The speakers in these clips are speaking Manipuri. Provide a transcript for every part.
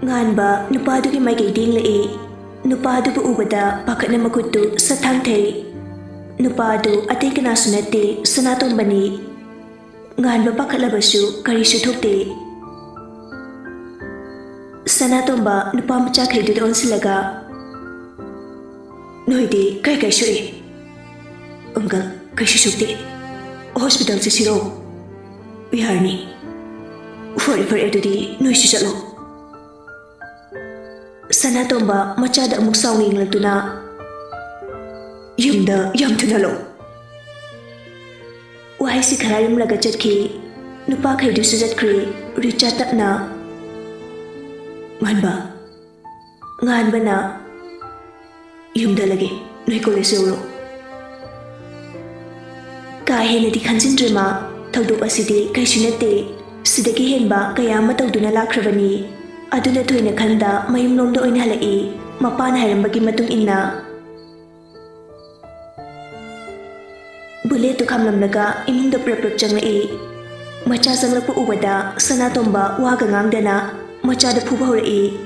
Nganba nupadugi maigay dinglai. Nupadu ubada pakatna makutu sa thangthai. Nupadu atay kanasu nate sanatombani. Nganba pakatlabasu karisu thokte. Sanatomba nupamacha khaydud onsilaga. Noide kai suri. Uncle kaisu sukte. Hospital se siro. Biharni. Forever edudi noisu chalo. Sanatomba machada amuk sawning latuna. Yumda yam thunalo. Wahai si khararim laga chatki. Nupa khaydu sujatkri richa tapna. Nganba na. Yumda lagi noi college uro. Kahena di khanjin drama Thoudam asidi kaisu nate sidagi henba kaya matawduna lakrabani. Aduna thoina khanda mayum lomda oina halai mapana hairambagi matung inna. Bullet to kamlamnaga imungda prap changlai. Macha janglakpa ubada Sanatomba waga ngangdana machada phuba horai.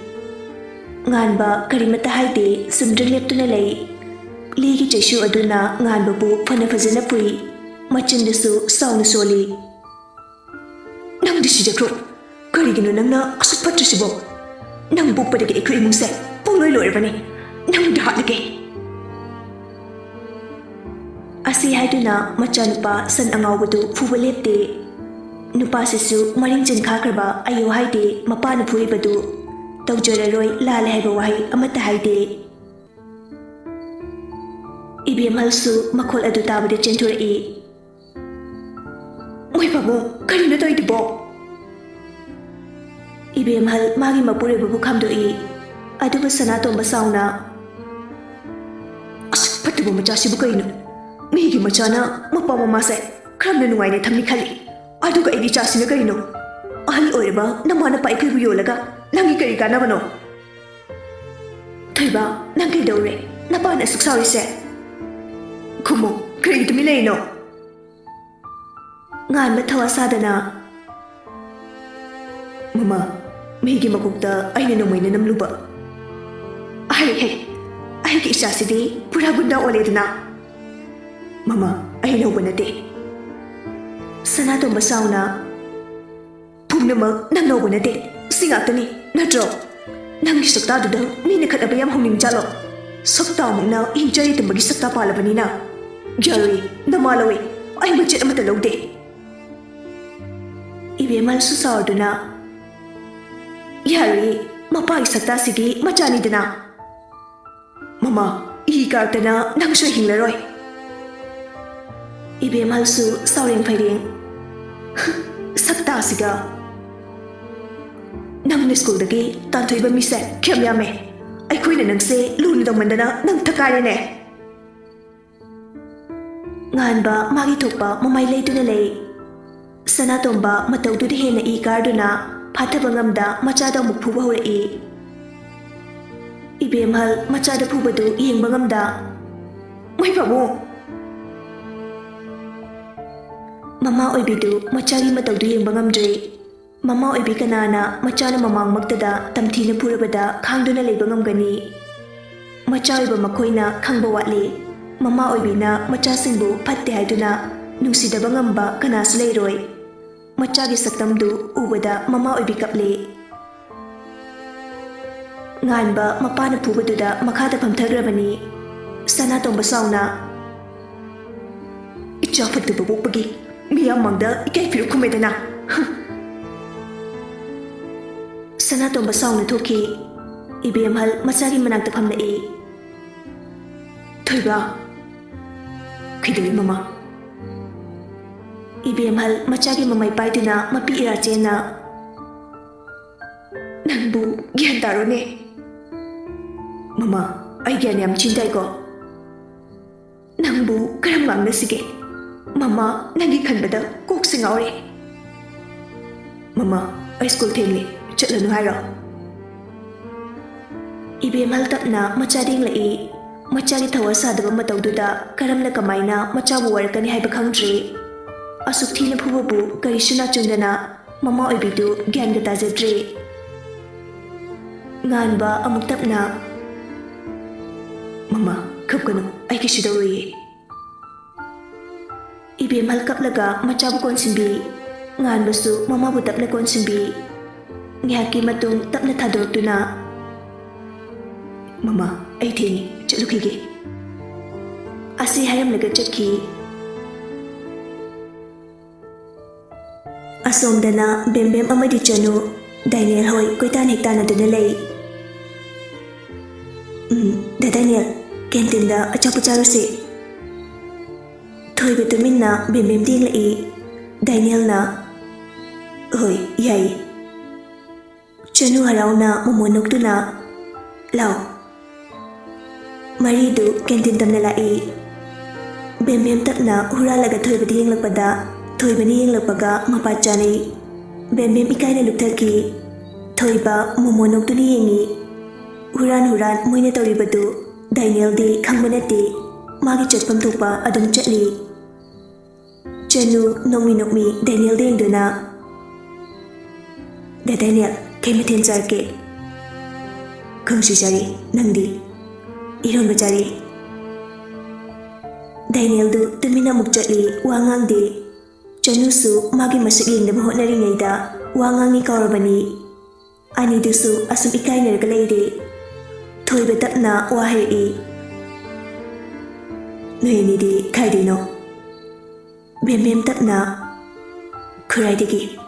Nganba karimata haide sumdring leptuna lay. Ligi chaisu aduna nganba bu phana phajana pui. Machindasu sauna soli. Nang disijakro. Karigino nangna asuk patrisibo. Nang bukpadagi ikro imungse. Pungoy loirabani. Nang dahalage. Asi haiduna machanupa san angawadu phuba lepte. Nupa sisu maring jen khakraba ayo haide mapana phuribadu. Tawjararoi lale haiba wahai amata haide. Ibem halsu makhol adu tabade chenturai. Moy babu karino toidibo. Ibem hal magi mapure babu khamdoi. Aduba Sanatomba sauna. Asuk patubo machasibu kaino. Migi machana mapa mamase kramna nuwaine thamni khali. Aduga igi chasina kaino. Ahal oireba namana pai khibu yolaga nangi kari kanabano. Thaiba nangi daure napana suksawi se. Kumo kari tumileino. Nganba thawasadana. Mama, migi makukta aina nomaina namluba. Ai ki isasidi pura gunda oledna. Mama, aina ubanate. Sanatomba sauna. Pumnamak nang ubanate. Singatani, natro. Nangi sakta duda mina katabayam hongning jalo. Sakta mungna injari tumbagi sakta palabanina. Jari, namalawi. Ay budget amata logde. Ibemal susawduna. Yari, mapai sakta sigi machani dana. Mama, ikartana nang so hinglaroi. Ibemal su sawring fighting. Sakta siga. Nang ni school dagi tantoiba mise kyamyame. Ay kuina nang se luni dong mandana nang takare ne. Nganba magi thokpa mamai leituna lei. Sanatomba matawdudi hena ikarduna phathaba ngamda machada muk phuba horai. Ibemhal machada phubadu yengba ngamda. Mai babu. Mama oibidu machagi matawdu yengba ngamdre. Mama oibi kanana machana mamang magtada tamthina phurabada khangduna leiba ngamgani. Macha oiba makhoina khangba watli. Mama oibina macha singbu phatte haiduna nungsidaba ngamba kanasu leiroi. Machagi saktamdu ubada mama oibi kaple. Nganba mapana phubaduda makhada phamthagrabani. Sanatomba sauna. Icha fattu babukpagi miyam mangda ikai phiru khumedana. Sanatomba sauna thoki. Ibemhal machagi manakta phamlai. Thoiba. Khidui mama. Ibemhal machagi mamai paiduna mapi irachena. Nangbu gyan taro ne. Mama, ay gyan yam chintai ko. Nangbu karam ngangna sige. Mama, nangi khanbada kok singaure. Mama, ay school thengli chatlanu hairo. Ibemhal tapna machading lai. Machagi thawa sadaba matawduda karamna kamaina machabu warakani haiba khangdre. Asuk thina phubabu karishuna chundana mama oibidu gyan ga tajadre. Nganba amuk tapna. Mama, kapkano, ay kisidawi. Ibem halkaplaga machabu konsimbi. Nganbasu mama bu tapna konsimbi. Ngihaki matung tapna thadortuna. Mama, ay thingi, chalukige. Asi hayam laga chakki. Asomdana bembem amadi chanu Daniel hoy koitan hektana duna lay. Da Daniel, kentinda achapu charuse. Thoy betuminna bembem ding lai. Daniel na hoy yai. Chanu harauna momonokduna lao. Maridu kentin tamna lai. Bembem tapna huralaga thoy bedi yenglakpada thoy bani yenglakpaga mapachani. Bembem ikaina lukthaki. Thoy ba momonokduni yengi. Huran moine tauribadu Daniel di khangmanati. Magi chatpam thokpa adum chatli. Chanu nokmi Daniel di yengduna. Da Daniel, kay matin charke. Kungsi chari, nangdi. Iron bachari. Daniel du tumina mukchatli wangang di. Chanu su magi masuk yengda bahonari ngaida wangang ni kaurabani. Ani dusu asum ikai nargalaydi. Thoy betapna wahai. Noyani di kaidino. Bembem tapna khuraidigi.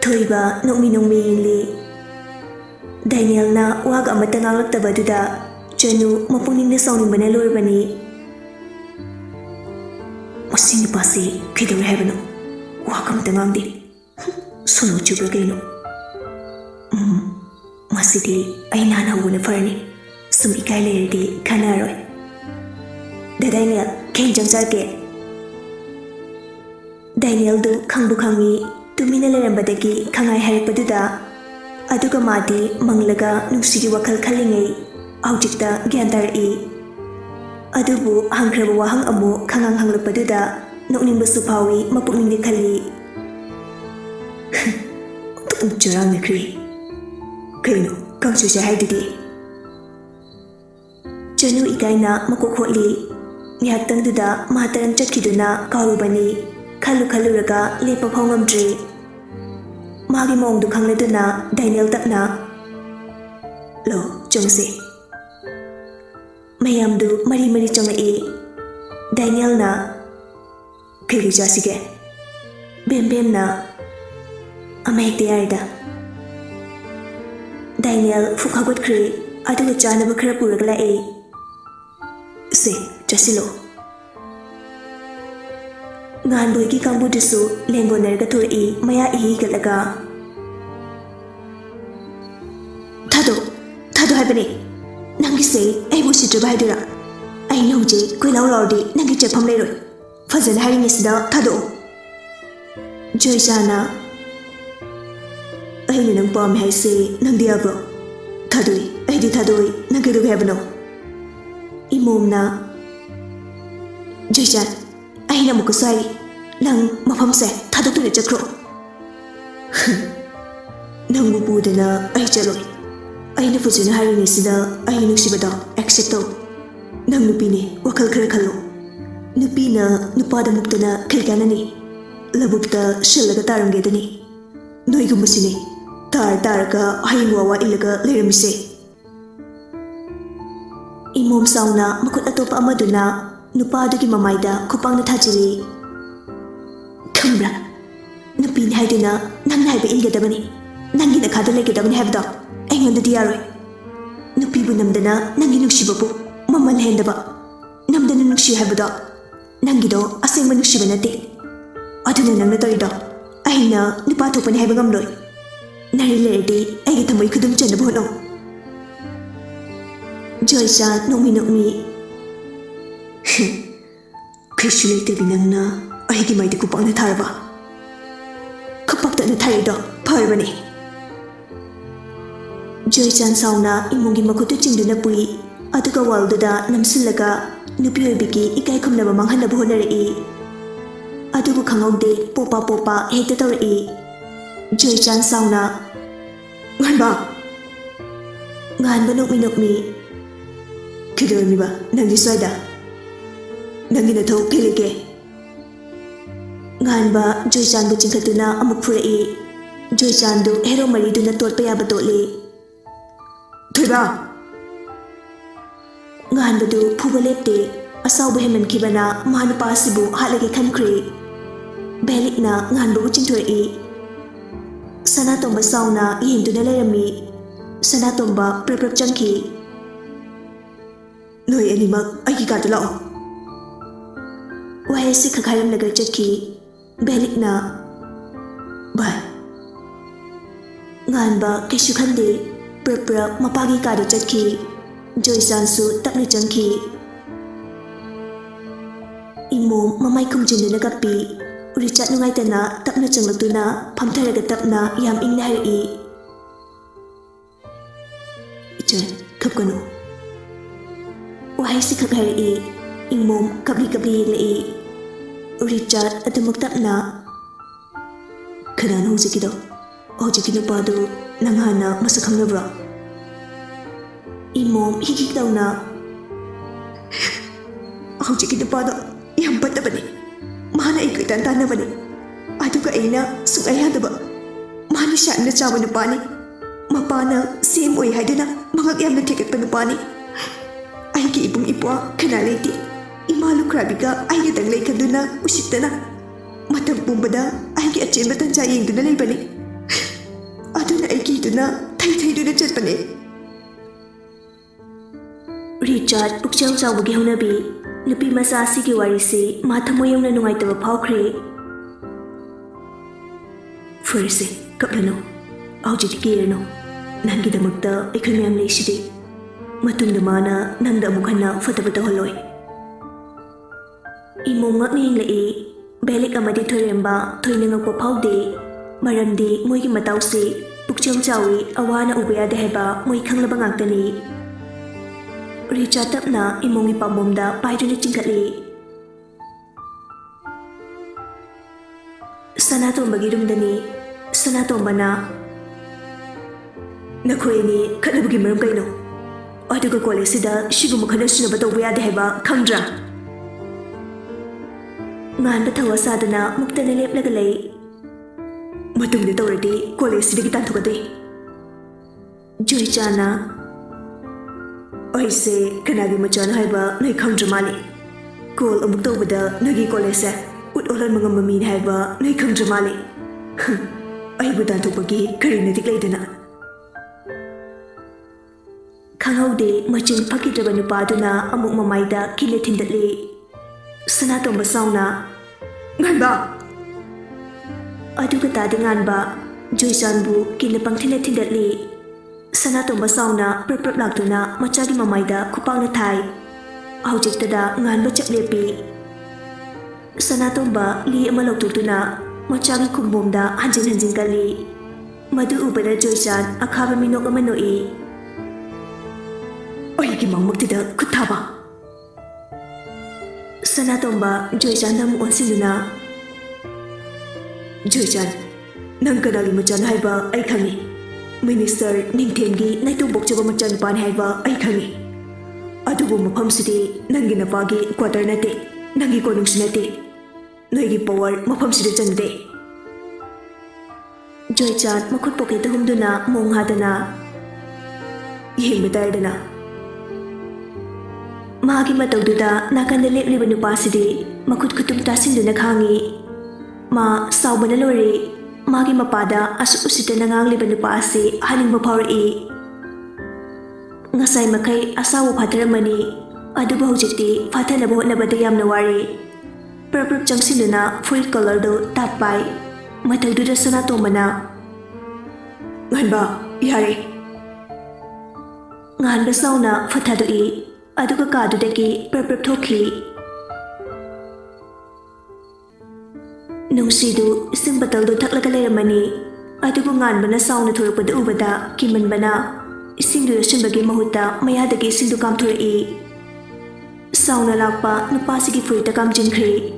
Thoy ba nokmi yengli. Daniel na waga amata nganglaktabaduda Chanu mapungning sawningbana lorbani. Masini pasi kidawri haibano. Waga amata ngangdi. Sono chubra kaino. Masidi ay nanahuna farni. Sum ikai layerdi kanaroy. Da Daniel kenjang charke. Daniel du khangbu khangi tumina lerambadagi khangai haipaduda aduga madi manglaga nungsigi wakal khalingai aujikta gyantarai adubu hangkraba wahang amu khangang hanglakpaduda nokningbasu phawi mapukningdi khali jurang nakri kaino kangsu se haididi Chanu ikaina makokholi nyaktangduda mataran chatkiduna kaurubani khalu raga lepa phongamdri magi mongdu khangleduna Daniel tapna lo chongse mayamdu mari chongai Daniel na kiri jasige bem na amekte yarda Daniel fukhagot khri aduga chanaba khara puragla se jasilo Nganboyki kangbudusu lengonarga thoi maya galaga Thado haibane nangi se aibu sitraba haidura ai nongje koilaw lawdi nangi chepam leiroi fazana haring isida thado Joyjana aina nang pam haise nangdi abro thadoi aidi thadoi nangi du haibano imomna Joyjan aina mukusai nang mafamse thadotune chakro nang bubudana ai chaloi aina fujina harini sida ai nuksibada accept to nang nupini wakal khara khallo nupina nupada muktana khilkanani labukta shillaga taramgedani noigumusini tarka haingwawa ilaga leiramise imom sauna makut atopa amaduna nupadugi mamaida khupangna thajili khambra nupini haiduna nang haiba ingadabani nangi na khada legedabani haibda aingonda diyaroi nupibu namdana nangi nuksibabu mamal hendaba namdana nukshi haibda nangido asengba nukshiba nate aduna nangna toido aina nupa thopani haiba ngamloi nari lerdi aigi thamoi khudum chanaba hono Joysa nokmi Krishu leitebi nangna aigi maidi kupangna tharaba kapakta na tharido parbani Joychan sauna imungi makutu chingduna pui aduga walduda namsillaga nupi oibiki ikai khumnaba manghanaba honarei adugu khangaude popa hekta tawrei Joychan sauna nganba Nganba nokmi. Kidormiba nangdi swada. Nangi na thok philike. Nganba Joychan bu chingkhatuna amuk phurai. Joychan du hero mari du na totpa yaba totli. Thoiba. Nganba du phuba lepte asaw bu heman kibana manu pasibu halage khankre. Belik na nganba bu chingthoi. Sanatomba sauna yinduna lerami. Sanatomba prap changki. Noi animak aiki ka lao. Wahai si khakharam lagar chakki. Belik na bye. Nganba keshu khande prap mapagi ka da chakki. Joychan su tapna changki. Imom mamai kumjinduna kapi. Richard nungai tana tapna changlaktuna phamtharaga tapna yam ingna hari. Ichan khapkanu. Wahai si khakhari imom kapli yelai. Richard adamuk tapna. Kanan hojiki nupadu nanghana masak khangnabra. Imom hikik dauna. Hojiki nupadu yam patabani. Mana ikut tantanah bani. Aduga aina sungai hadaba. Mani syanna cawa nupani. Mapana sim oi haidana mangak yam na tiket panupani. Aiki ibung ipwa kanaliti. Imalu krabiga aiki tanglay kaduna usitana. Matang pumbada aiki achin batansa yung duna lay bani. Aduna aiki duna tay duna chat bani. Richard pukchang cawa gi hunabi. Nupi masa asigi warisi mathamoyong na nungaitaba phawkhre. Firse kaplano. Aujiti kirano. Nangidamakta aikhoy mayam leisidi. Matungda mana nangda amuk hanna fatabata holoi. Imom ngakni hinglai. Belik amadi thoiremba thoinangakpa phawde. Maramdi moigi matawsi pukchang cawi awana ubaya deheba moi khanglaba ngaktani. Richard tapna imongi pambomda paiduna chingkatli. Sanatombagi rumdani. Sanatombana. Nakhoi ni khatnabagi maram kaino. Aduga college sida shiguma khanasuna tawba yade haiba khangra. Nganba thawa sadana muktana leplaga lei. Matungda tawradi college sida gitanthokadoi. Joychana. Aise kanagi machana haiba nai khangra mali. Call amuk tawbada nagi college ut olan mangamba min haiba nai khangra mali. Aibu tanthokbagi karina tiklaidana. Khangaude machin phakidraba nupaduna amuk mamaida kile thindatli. Sanatomba sauna. Nganba. Aduga tadi nganba. Joychan bu kile pangthile thindatli. Sanatomba sauna prap laktuna machagi mamaida khupangna thai. Aujiktada nganba chaklepi. Sanatomba li ama loktuna machagi kumbomda hanjin kali. Madu ubada Joychan akhaba minok ama noi. Oigi mangmuktida kuthaba. Sanatomba Joychan namu onsiluna. Joychan, nang kanagi machan haiba ai khangi. Minister ningthemgi naitu bokchaba machan pan haiba ai khangi. Adubu mafamsidi nangi napagi quarter nate, nangi konungsi nate. Noigi power mafamsidi changde. Joychan makut pocket humduna mong hadana. Yehimbatardana. Magi matawduda nakanda lepliba nupasidi makut kutum tasinduna khangi. Ma sawbana lori. Magi mapada asu usita nangangliba nupasi haningba phawri. Ngasai makai asawu phatharamani. Aduba hojikti phathanaba hotnabada yamna wari. Prap changsinuna full color do tatpai. Matawduda Sanatombana. Nganba yare. Nganba sauna phathadoi. Aduga kadudagi prap thokhi. Nungsidu ising bataldo thaklaga leramani. Aduga nganbana sauna thorukpada ubada kimanbana. Isingdu yasinbagi mahuta mayadagi isingdu kamthurai. Sauna lakpa nupasigi furita kamjinkhri.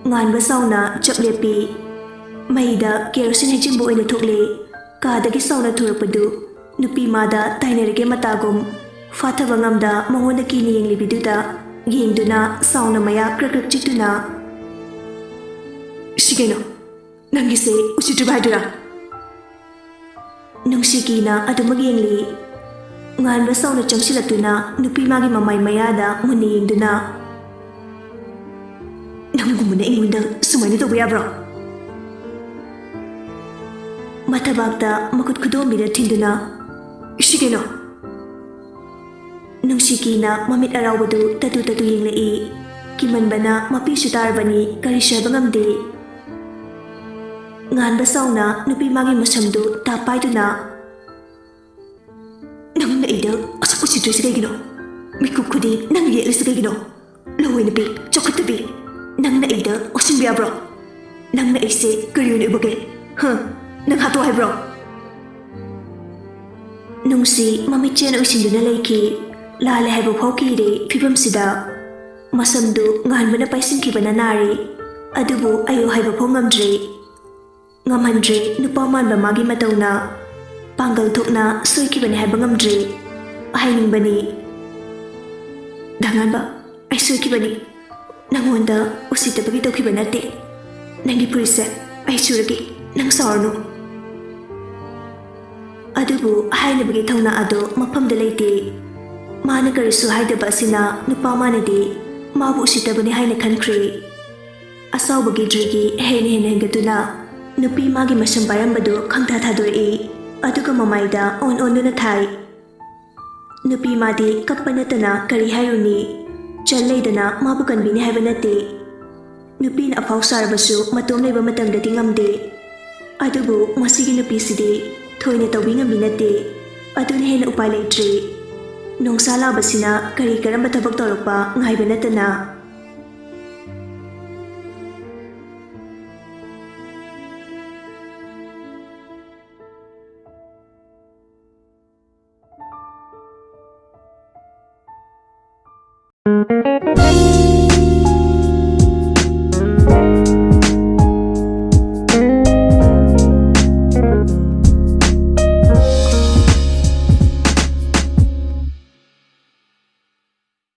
Nganba sauna chaklepi. Maida kerosene hijimbo oina thokle. Kadagi sauna thorukpadu nupi mada tainarige matagum fathaba ngamda mangonda kini yenglibiduda yengduna sauna maya krak chituna shigeno nangise usitribadura nungsikina adumag yengli nganba sauna changsilatuna nupi magi mamay mayada muni yengduna nangumuna ingunda sumayna tawba yabra matabagda makut kudombida thinduna shigeno nungsikina mamit arawadu tatu yenglei kimanbana mapi sutarabani kari shaba ngamde nganba sauna nupi magi masamdu tapaiduna nangna ida asak usidrisi kaygino mikup kudi nang yetlisi kaygino laway nabi chokatabi nangna ida osinbiya bro nangna ise kariyun ibage nang hato hay bro nungsi mamichen usinduna leiki lale haibo phokire phibam sida masamdu nganbana paisinkhibana nari adubu ayo haibo phongamdre ngamhandre nupa manba magi matawna panggal thokna soikibani haiba ngamdre hainingbani danganba ai soikibani nangonda usitabagi tawkiba nate nangi purise ai suragi nang sawarnu adubu hainabagi thawna ado mafamda leite mana karisu haidaba asina nupa manadi mabu usitabani haina khankre asawbagi drigi hene hengatuna nupi magi masam parambadu khangtha thadoi aduga mamaida on thai nupi madi kappanatana kari hairuni challeidana mabu kanbini haibanate nupi na afaw sarbasu matom leiba matamdati ngamde adubu masigi nupi sidi thoina tawbi ngaminate aduna hena upai leitre nongsa labasina kari karamba thabak torokpa ngaibanatana